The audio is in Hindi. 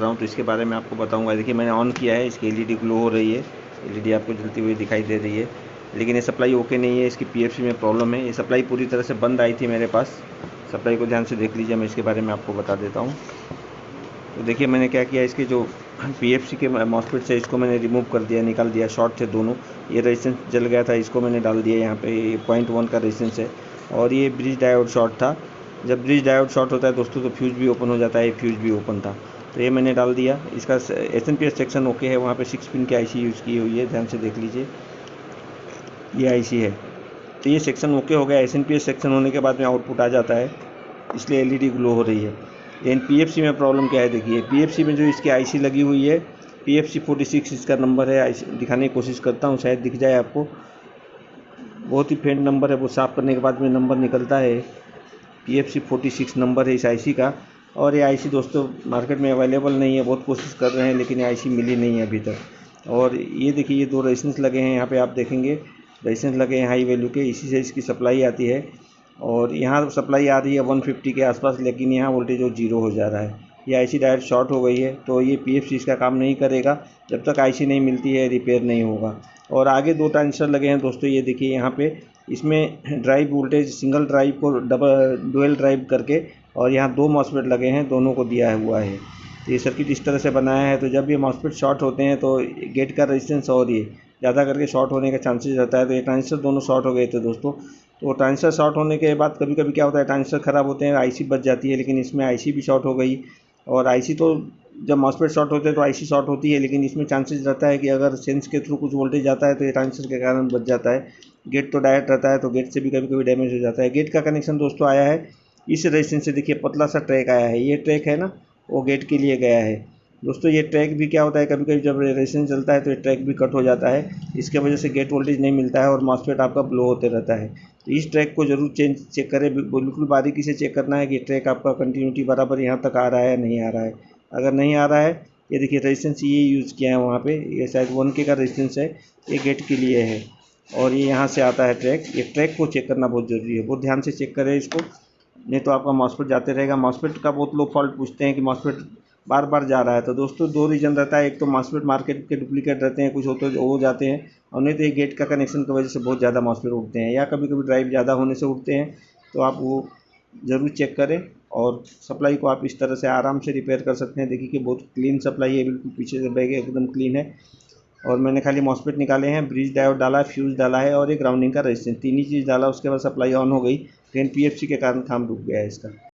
रहा हूँ तो इसके बारे में आपको बताऊंगा। देखिए मैंने ऑन किया है, इसकी एलईडी ग्लो हो रही है, एलईडी आपको जलती हुई दिखाई दे रही है, लेकिन ये सप्लाई ओके नहीं है, इसकी पीएफसी में प्रॉब्लम है। ये सप्लाई पूरी तरह से बंद आई थी मेरे पास। सप्लाई को ध्यान से देख लीजिए, मैं इसके बारे में आपको बता देता हूँ। तो देखिए मैंने क्या किया, इसके जो पीएफसी के मॉसफेट है इसको मैंने रिमूव कर दिया, निकाल दिया। शॉर्ट थे दोनों, ये रेजिस्टेंस जल गया था, इसको मैंने डाल दिया यहाँ पे। ये 0.1 का रेजिस्टेंस है और ये ब्रिज डायोड शॉर्ट था। जब ब्रिज डायोड शॉर्ट होता है दोस्तों तो फ्यूज़ भी ओपन हो जाता है, फ्यूज़ भी ओपन था, तो ये मैंने डाल दिया। इसका एसएनपीएस सेक्शन ओके है, वहाँ पे 6 पिन की आईसी यूज़ की हुई है, ध्यान से देख लीजिए, ये आईसी है। तो ये सेक्शन ओके हो गया। एसएनपीएस सेक्शन होने के बाद में आउटपुट आ जाता है, इसलिए एलईडी ग्लो हो रही है। लेकिन पीएफसी में प्रॉब्लम क्या है, देखिए पीएफसी में जो इसकी आईसी लगी हुई है, पीएफसी 46 इसका नंबर है। आईसी दिखाने की कोशिश करता हूँ, शायद दिख जाए आपको। बहुत ही फेंट नंबर है, वो साफ़ करने के बाद में नंबर निकलता है। पीएफसी 46 नंबर है इस आईसी का। और ये आईसी दोस्तों मार्केट में अवेलेबल नहीं है, बहुत कोशिश कर रहे हैं लेकिन ये आईसी मिली नहीं है अभी तक। और ये देखिए ये 2 रेजिस्टेंस लगे हैं यहाँ पे, आप देखेंगे रेजिस्टेंस लगे हैं हाई वैल्यू के, इसी से इसकी सप्लाई आती है। और यहाँ सप्लाई आ रही है 150 के आसपास, लेकिन यहाँ वोल्टेज वो 0 हो जा रहा है। ये आईसी डायरेक्ट शॉर्ट हो गई है, तो ये पीएफसी इसका काम नहीं करेगा। जब तक आईसी नहीं मिलती है रिपेयर नहीं होगा। और आगे 2 ट्रांजिस्टर लगे हैं दोस्तों, ये देखिए यहाँ पे, इसमें ड्राइव वोल्टेज सिंगल ड्राइव को डुअल ड्राइव करके, और यहाँ 2 मॉसफेट लगे हैं, दोनों को दिया हुआ है। तो ये सर्किट इस तरह से बनाया है। तो जब ये मॉसफेट शॉर्ट होते हैं तो गेट का रेजिस्टेंस और ये ज़्यादा करके शॉर्ट होने का चांसेस रहता है। तो ये ट्रांजिस्टर दोनों शॉर्ट हो गए थे दोस्तों। तो ट्रांजिस्टर शॉर्ट होने के बाद कभी कभी क्या होता है, ट्रांजिस्टर ख़राब होते हैं, आईसी बच जाती है, लेकिन इसमें आईसी भी शॉर्ट हो गई। और आईसी तो जब मॉसफेट शॉर्ट होते हैं तो आईसी शॉर्ट होती है, लेकिन इसमें चांसेस रहता है कि अगर सेंस के थ्रू कुछ वोल्टेज आता है तो ये ट्रांजिस्टर के कारण बच जाता है। गेट तो डायरेक्ट रहता है, तो गेट से भी कभी कभी डैमेज हो जाता है। गेट का कनेक्शन दोस्तों आया है इस रेजिस्टेंस से, देखिए पतला सा ट्रैक आया है, ये ट्रैक है ना, वो गेट के लिए गया है दोस्तों। ये ट्रैक भी क्या होता है, कभी कभी जब रेजिस्टेंस चलता है तो ये ट्रैक भी कट हो जाता है, इसके वजह से गेट वोल्टेज नहीं मिलता है और मॉसफेट आपका ब्लो होते रहता है। तो इस ट्रैक को जरूर चेक करें, बिल्कुल बारीकी से चेक करना है कि ट्रैक आपका कंटिन्यूटी बराबर यहाँ तक आ रहा है या नहीं आ रहा है। अगर नहीं आ रहा है, ये देखिए रेजिस्टेंस ये यूज़ किया है वहाँ पे, ये शायद 1K का रेजिस्टेंस है, ये गेट के लिए है। और ये यहाँ से आता है ट्रैक, ये ट्रैक को चेक करना बहुत ज़रूरी है, बहुत ध्यान से चेक करें इसको, नहीं तो आपका मॉसफेट जाते रहेगा। मॉसफेट का बहुत लोग फॉल्ट पूछते हैं कि मॉसफेट बार बार जा रहा है, तो दोस्तों 2 रीज़न रहता है। एक तो मॉसफेट मार्केट के डुप्लीकेट रहते हैं, कुछ होते हो जाते हैं, और नहीं तो ये गेट का कनेक्शन की वजह से बहुत ज़्यादा मॉसफेट उठते हैं, या कभी कभी ड्राइव ज़्यादा होने से उठते हैं। तो आप वो ज़रूर चेक करें। और सप्लाई को आप इस तरह से आराम से रिपेयर कर सकते हैं। देखिए कि बहुत क्लीन सप्लाई है, बिल्कुल पीछे से बैग एकदम क्लीन है। और मैंने खाली मॉसफेट निकाले हैं, ब्रिज डायोड डाला है, फ्यूज़ डाला है और एक ग्राउंडिंग का रेजिस्टेंस, 3 ही चीज़ डाला, उसके बाद सप्लाई ऑन हो गई। लेकिन पीएफसी के कारण काम रुक गया है इसका।